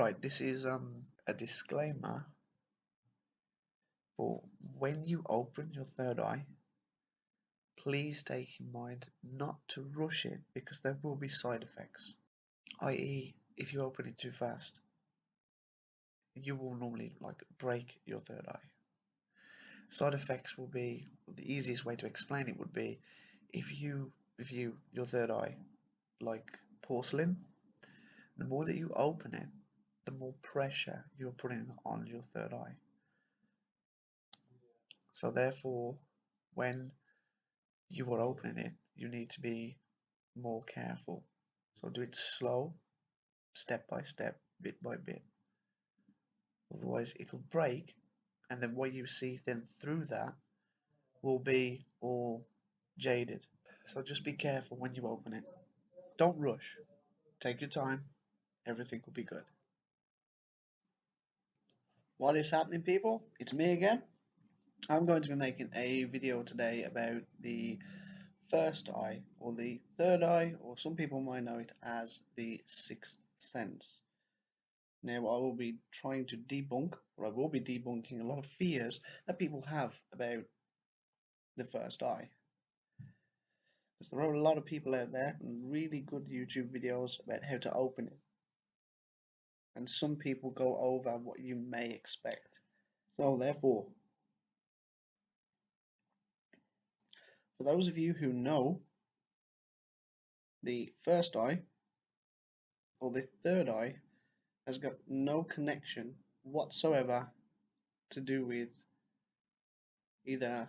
Right, this is a disclaimer for when you open your third eye, please take in mind not to rush it because there will be side effects. I.e., if you open it too fast, you will normally like break your third eye. Side effects will be the easiest way to explain it would be if you view your third eye like porcelain, the more that you open it, the more pressure you're putting on your third eye. So therefore, when you are opening it, you need to be more careful. So do it slow, step by step, bit by bit. Otherwise, it will break, and then what you see then through that will be all jaded. So just be careful when you open it. Don't rush. Take your time. Everything will be good. What is happening, people? It's me again. I'm going to be making a video today about the first eye, or the third eye, or some people might know it as the sixth sense. Now, I will be trying to debunk, or I will be debunking a lot of fears that people have about the first eye. Because there are a lot of people out there and really good YouTube videos about how to open it. And some people go over what you may expect. So, therefore, for those of you who know, the first eye or the third eye has got no connection whatsoever to do with either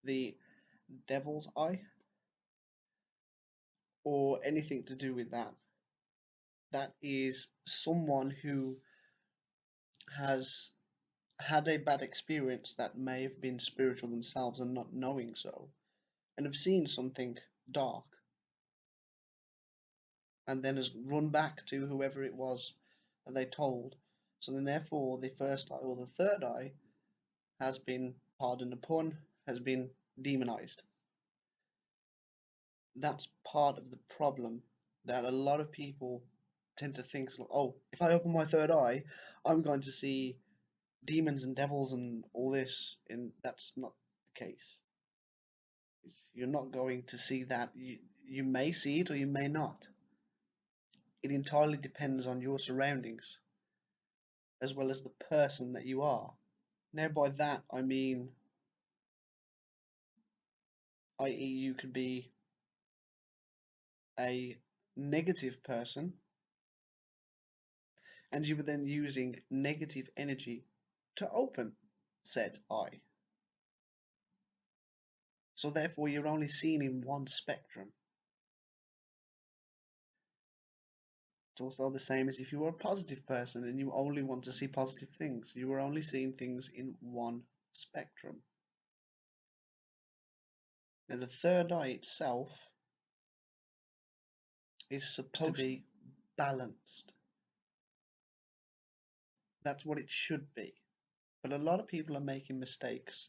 the devil's eye or anything to do with that. That is someone who has had a bad experience that may have been spiritual themselves and not knowing so, and have seen something dark, and then has run back to whoever it was that they told. So then, therefore, the first eye or the third eye has been, pardon the pun, has been demonized. That's part of the problem, that a lot of people tend to think, oh, if I open my third eye, I'm going to see demons and devils and all this, and that's not the case. You're not going to see that. You may see it or you may not. It entirely depends on your surroundings as well as the person that you are. Now, by that, I mean, i.e., you could be a negative person and you were then using negative energy to open said eye. So, therefore, you're only seen in one spectrum. It's also the same as if you were a positive person and you only want to see positive things. You are only seeing things in one spectrum. Now, the third eye itself is supposed to be balanced. That's what it should be. But a lot of people are making mistakes.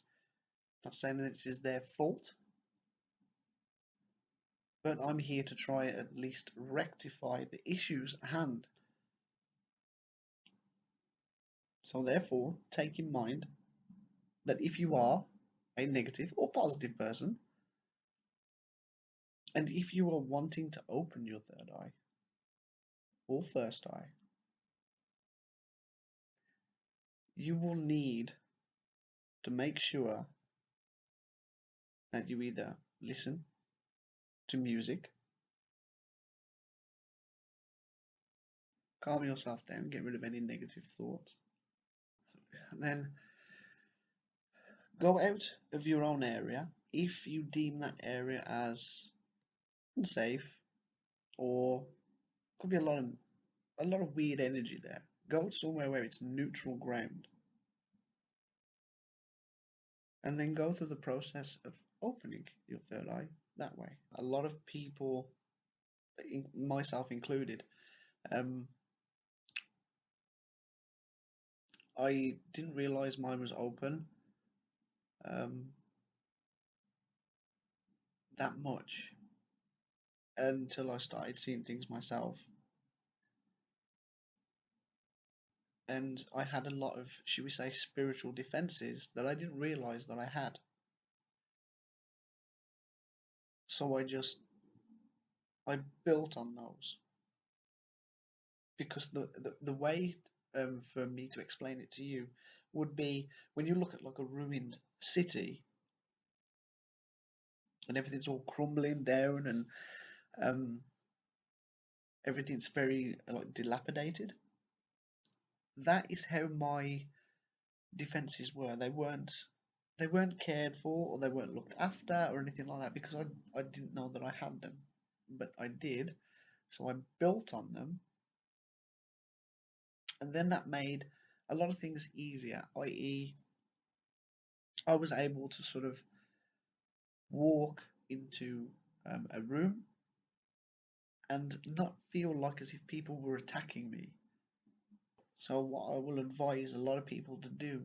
Not saying that it is their fault, but I'm here to try at least rectify the issues at hand. So, therefore, take in mind that if you are a negative or positive person, and if you are wanting to open your third eye or first eye, you will need to make sure that you either listen to music, calm yourself down, get rid of any negative thoughts, and then go out of your own area if you deem that area as unsafe, or could be a lot of weird energy there. Go somewhere where it's neutral ground, and then go through the process of opening your third eye that way. A lot of people, myself included, I didn't realize mine was open that much until I started seeing things myself. and I had a lot of, should we say, spiritual defenses that I didn't realize that I had. So I built on those because the way for me to explain it to you would be when you look at like a ruined city and everything's all crumbling down and um, everything's very like dilapidated. That is how my defenses were. They weren't cared for or they weren't looked after or anything like that because I didn't know that I had them, but I did. So I built on them, and then that made a lot of things easier. I.e., I was able to sort of walk into a room and not feel like as if people were attacking me. So what I will advise a lot of people to do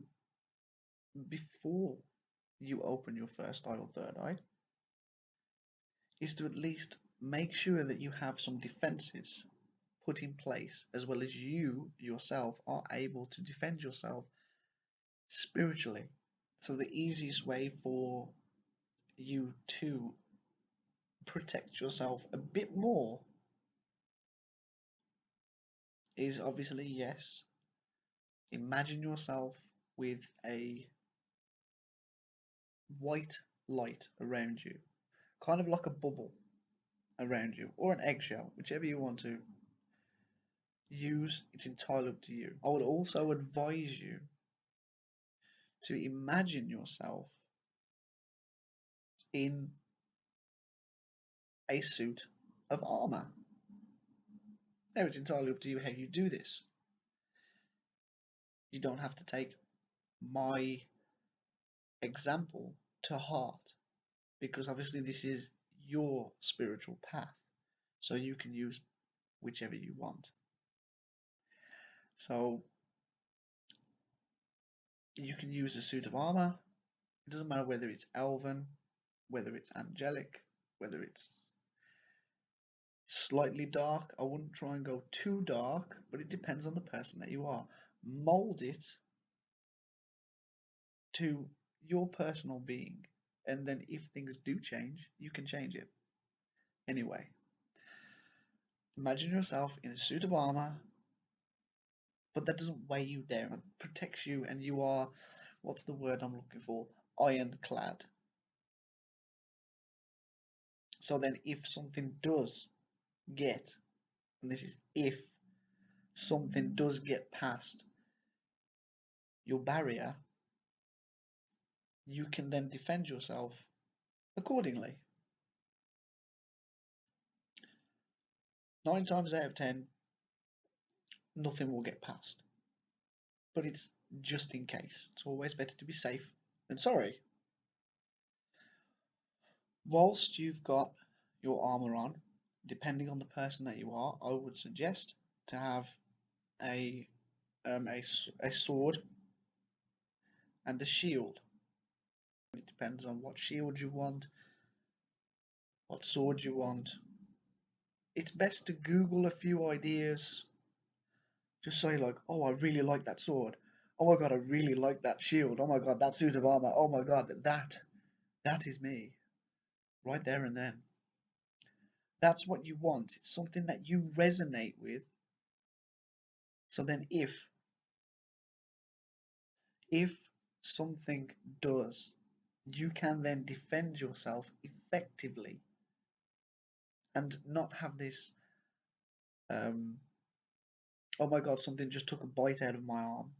before you open your first eye or third eye is to at least make sure that you have some defenses put in place, as well as you yourself are able to defend yourself spiritually. So, the easiest way for you to protect yourself a bit more is obviously, yes, imagine yourself with a white light around you, kind of like a bubble around you, or an eggshell, whichever you want to use. It's entirely up to you. I would also advise you to imagine yourself in a suit of armor. Now, it's entirely up to you how you do this. You don't have to take my example to heart because obviously this is your spiritual path, so you can use whichever you want. So, you can use a suit of armor. It doesn't matter whether it's elven, whether it's angelic, whether it's slightly dark. I wouldn't try and go too dark, but it depends on the person that you are. Mold it to your personal being, and then if things do change, you can change it. Anyway, imagine yourself in a suit of armor, but that doesn't weigh you down. It protects you, and you are, what's the word I'm looking for? Ironclad. So then, if something does get, and this is if something does get past your barrier, you can then defend yourself accordingly. 9 times out of 10, nothing will get past. But it's just in case. It's always better to be safe than sorry. Whilst you've got your armor on, depending on the person that you are, I would suggest to have a a sword and a shield. It depends on what shield you want, what sword you want. It's best to Google a few ideas. Just say like, oh, I really like that sword. Oh my god, I really like that shield. Oh my god, that suit of armor. Oh my god, that is me. Right there and then. That's what you want. It's something that you resonate with. So then if something does, you can then defend yourself effectively and not have this um oh my god, something just took a bite out of my arm,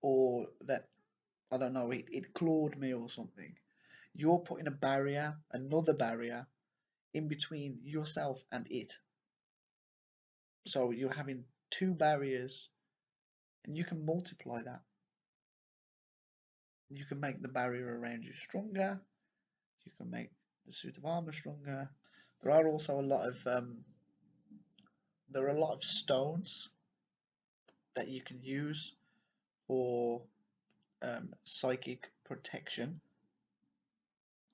or that I don't know, it clawed me or something. You're putting a barrier, another barrier, in between yourself and it. So you're having two barriers, and you can multiply that. You can make the barrier around you stronger. You can make the suit of armor stronger. There are also a lot of there are a lot of stones that you can use for psychic protection,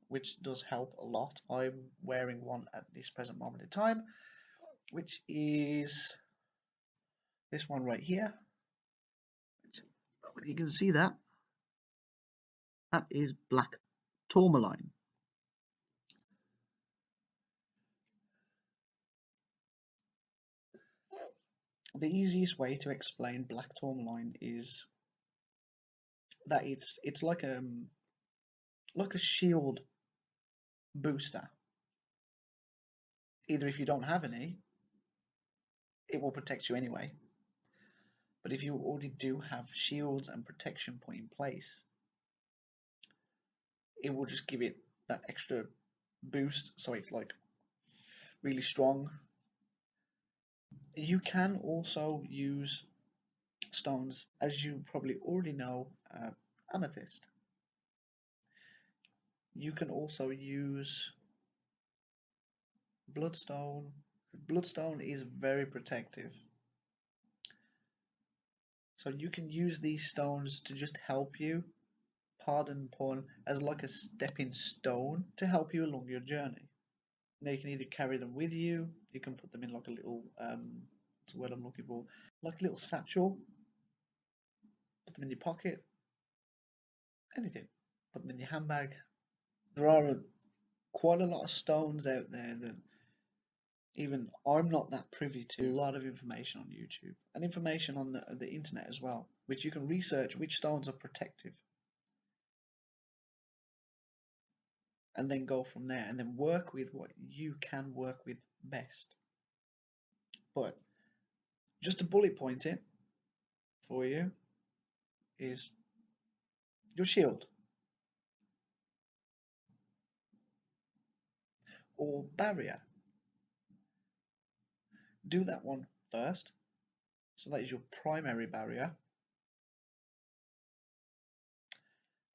which does help a lot. I'm wearing one at this present moment in time, which is this one right here. You can see that. That is black tourmaline. The easiest way to explain black tourmaline is that it's like a shield booster. Either if you don't have any, it will protect you anyway. But if you already do have shields and protection put in place, it will just give it that extra boost, so it's like really strong. You can also use stones, as you probably already know, amethyst. You can also use bloodstone. Bloodstone is very protective, so you can use these stones to just help you, pardon pun, as like a stepping stone to help you along your journey. Now you can either carry them with you, you can put them in like a little what's the word I'm looking for? Like a little satchel, put them in your pocket, anything. Put them in your handbag. There are quite a lot of stones out there that even I'm not that privy to. A lot of information on YouTube and information on the internet as well, which you can research which stones are protective and then go from there and then work with what you can work with best. But just to bullet point it for you is your shield or barrier. Do that one first. So that is your primary barrier.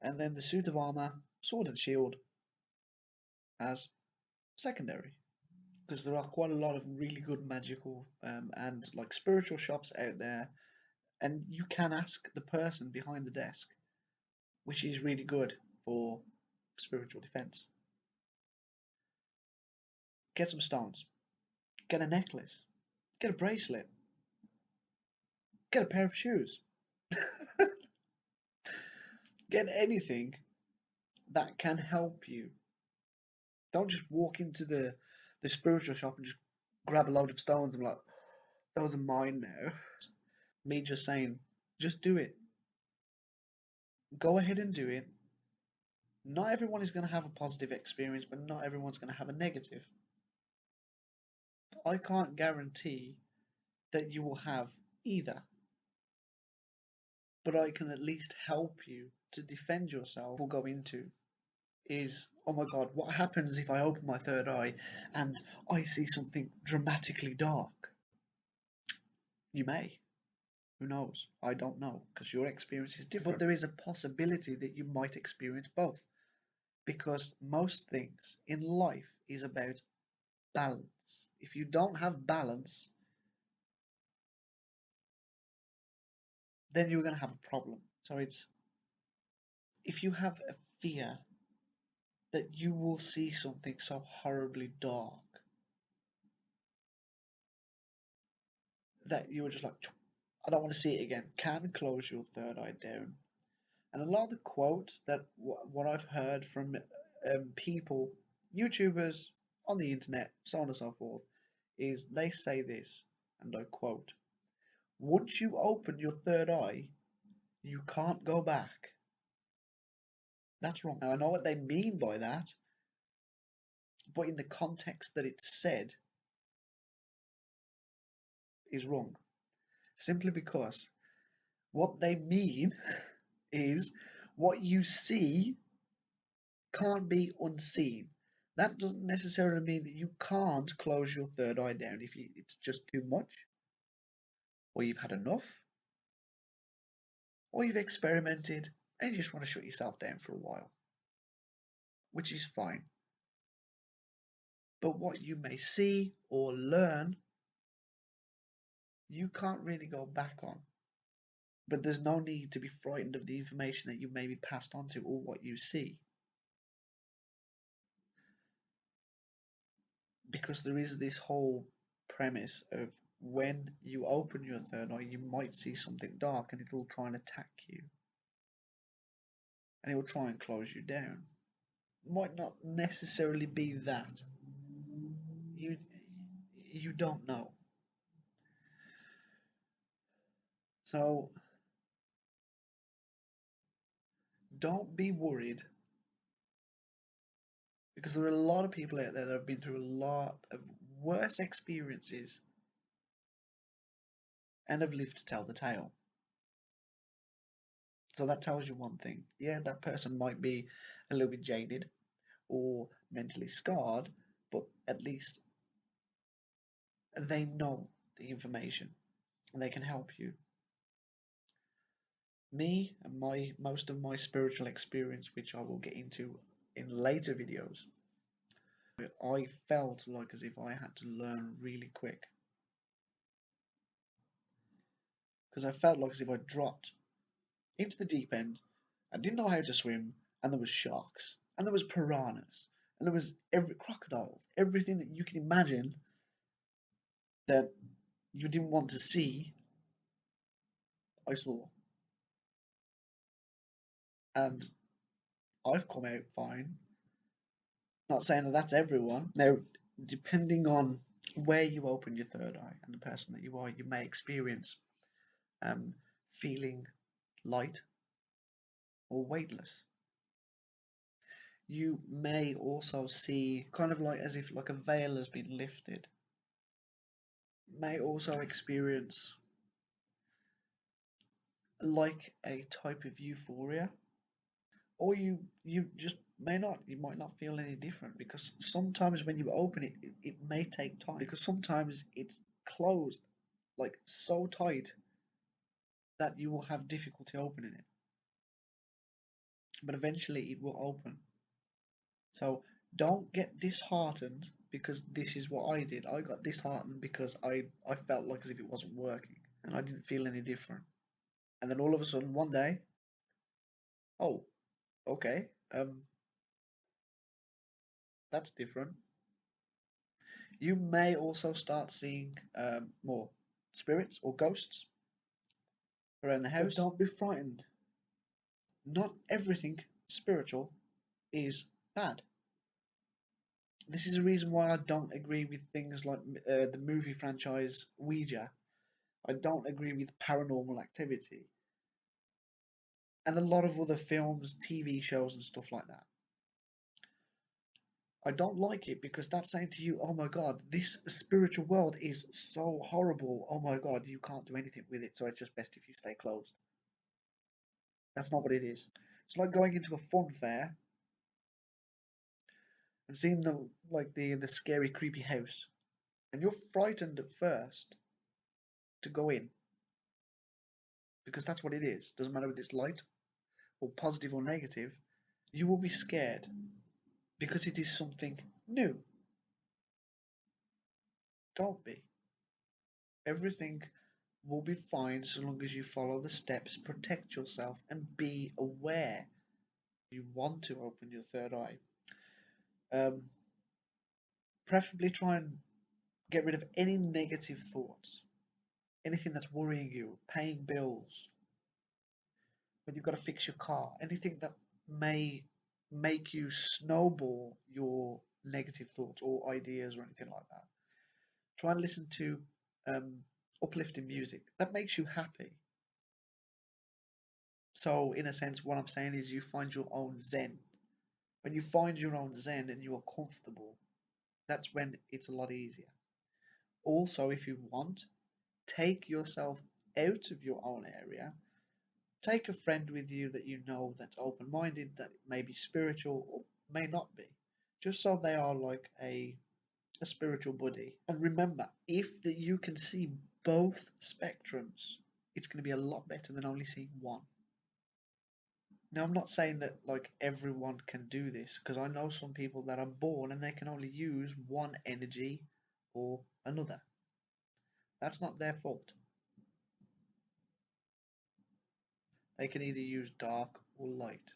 And then the suit of armor, sword and shield as secondary. Because there are quite a lot of really good magical and like spiritual shops out there, and you can ask the person behind the desk, which is really good for spiritual defense. Get some stones, get a necklace, get a bracelet, get a pair of shoes, get anything that can help you. Don't just walk into the spiritual shop and just grab a load of stones and be like, those are mine now. Me just saying, just do it. Go ahead and do it. Not everyone is going to have a positive experience, but not everyone's going to have a negative. I can't guarantee that you will have either, but I can at least help you to defend yourself. We'll go into is, oh my god, what happens if I open my third eye and I see something dramatically dark? You may. Who knows? I don't know, because your experience is different. But there is a possibility that you might experience both, because most things in life is about balance. If you don't have balance, then you're going to have a problem. So it's, if you have a fear that you will see something so horribly dark that you were just like, I don't want to see it again, can close your third eye down. And a lot of the quotes that what I've heard from people, YouTubers on the internet, so on and so forth, is they say this, and I quote, once you open your third eye, you can't go back. That's wrong. Now, I know what they mean by that, but in the context that it's said is wrong. Simply because what they mean is what you see can't be unseen. That doesn't necessarily mean that you can't close your third eye down if it's just too much, or you've had enough, or you've experimented and you just want to shut yourself down for a while, which is fine. But what you may see or learn, you can't really go back on. But there's no need to be frightened of the information that you may be passed on to or what you see. Because there is this whole premise of when you open your third eye, you might see something dark and it'll try and attack you. And it will try and close you down. Might not necessarily be that. You you don't know. So don't be worried because there are a lot of people out there that have been through a lot of worse experiences and have lived to tell the tale. So that tells you one thing. Yeah, that person might be a little bit jaded or mentally scarred, but at least they know the information and they can help you. Me and my most of my spiritual experience, which I will get into in later videos, I felt like as if I had to learn really quick because I felt like as if I dropped into the deep end. I didn't know how to swim, and there was sharks, and there was piranhas, and there was every crocodiles, everything that you can imagine that you didn't want to see. I saw, and I've come out fine. Not saying that that's everyone. Now, depending on where you open your third eye and the person that you are, you may experience um, feeling light or weightless. You may also see kind of like as if like a veil has been lifted. May also experience like a type of euphoria, or you just may not. You might not feel any different because sometimes when you open it, it may take time because sometimes it's closed like so tight that you will have difficulty opening it, but eventually it will open. So don't get disheartened because this is what I did. I got disheartened because I felt like as if it wasn't working and I didn't feel any different. And then all of a sudden one day, oh, okay, that's different. You may also start seeing more spirits or ghosts around the house. But don't be frightened. Not everything spiritual is bad. This is a reason why I don't agree with things like the movie franchise Ouija. I don't agree with Paranormal Activity and a lot of other films, TV shows, and stuff like that. I don't like it because that's saying to you, oh my god, this spiritual world is so horrible. Oh my god, you can't do anything with it, so it's just best if you stay closed. That's not what it is. It's like going into a fun fair and seeing the scary, creepy house, and you're frightened at first to go in because that's what it is. Doesn't matter whether it's light or positive or negative, you will be scared because it is something new. Don't be. Everything will be fine so long as you follow the steps, protect yourself, and be aware you want to open your third eye. Um, Preferably try and get rid of any negative thoughts, anything that's worrying you, paying bills, when you've got to fix your car, anything that may make you snowball your negative thoughts or ideas or anything like that. Try and listen to um, uplifting music that makes you happy. So, in a sense, what I'm saying is you find your own zen. When you find your own zen and you are comfortable, that's when it's a lot easier. Also, if you want, take yourself out of your own area. Take a friend with you that you know that's open minded, that may be spiritual or may not be, just so they are like a spiritual buddy. And remember, if that you can see both spectrums, it's going to be a lot better than only seeing one. Now, I'm not saying that like everyone can do this because I know some people that are born and they can only use one energy or another. That's not their fault. They can either use dark or light.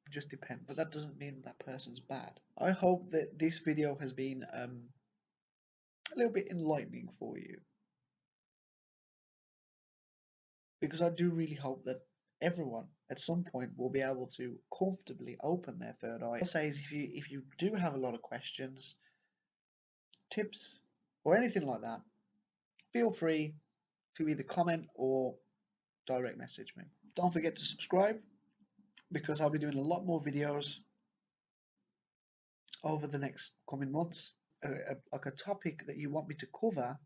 It just depends. But that doesn't mean that person's bad. I hope that this video has been a little bit enlightening for you. Because I do really hope that everyone at some point will be able to comfortably open their third eye. I'll say is if you do have a lot of questions, tips, or anything like that, feel free to either comment or direct message me. Don't forget to subscribe because I'll be doing a lot more videos over the next coming months. Like a topic that you want me to cover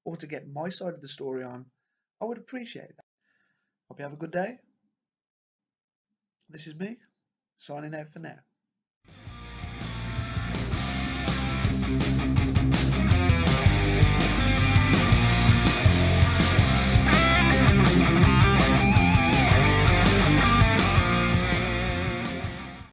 or to get my side of the story on, I would appreciate that. Hope you have a good day. This is me, signing out for now.